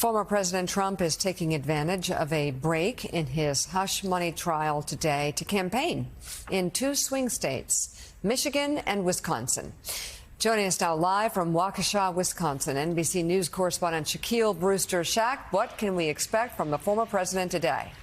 Former President Trump is taking advantage of a break in his hush money trial today to campaign in two swing states, Michigan and Wisconsin. Joining us now live from Waukesha, Wisconsin, NBC News correspondent Shaquille Brewster. Shaq, what can we expect from the former president today?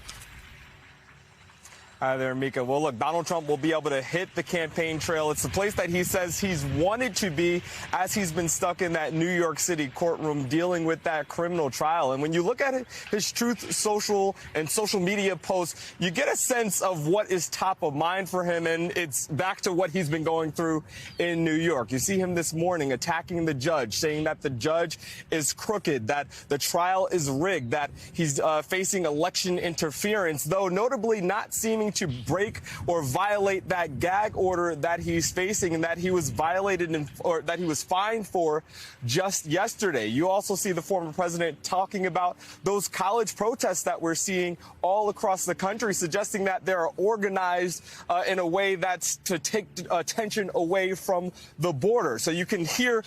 Hi there, Mika. Well, look, Donald Trump will be able to hit the campaign trail. It's the place that he says he's wanted to be as he's been stuck in that New York City courtroom dealing with that criminal trial. And when you look at his Truth Social and social media posts, you get a sense of what is top of mind for him. And it's back to what he's been going through in New York. You see him this morning attacking the judge, saying that the judge is crooked, that the trial is rigged, that he's facing election interference, though notably not seeming to break or violate that gag order that he's facing and that he was or that he was fined for just yesterday. You also see the former president talking about those college protests that we're seeing all across the country, suggesting that they're organized in a way that's to take attention away from the border. So you can hear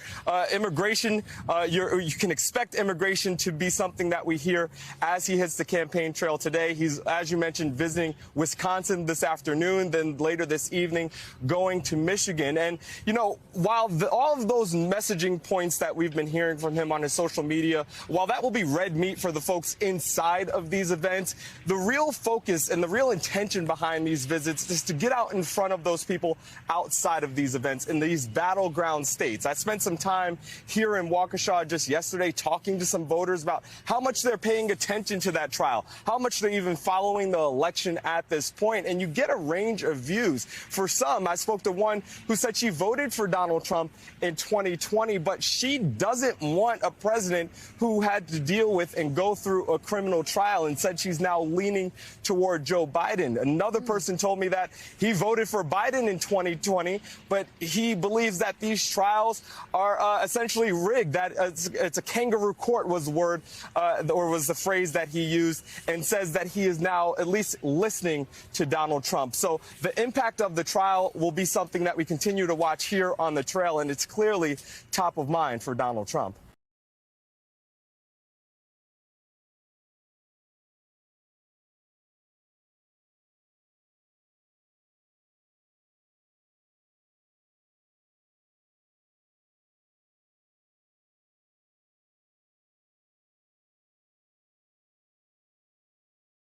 immigration, you can expect immigration to be something that we hear as he hits the campaign trail today. He's, as you mentioned, visiting Wisconsin this afternoon, then later this evening going to Michigan. And, you know, while all of those messaging points that we've been hearing from him on his social media, while that will be red meat for the folks inside of these events, the real focus and the real intention behind these visits is to get out in front of those people outside of these events in these battleground states. I spent some time here in Waukesha just yesterday talking to some voters about how much they're paying attention to that trial, how much they're even following the election at this point. And you get a range of views. For some, I spoke to one who said she voted for Donald Trump in 2020, but she doesn't want a president who had to deal with and go through a criminal trial, and said she's now leaning toward Joe Biden. Another person told me that he voted for Biden in 2020, but he believes that these trials are essentially rigged, that it's a kangaroo court was the word or was the phrase that he used, and says that he is now at least listening to Donald Trump. So the impact of the trial will be something that we continue to watch here on the trail, and it's clearly top of mind for Donald Trump.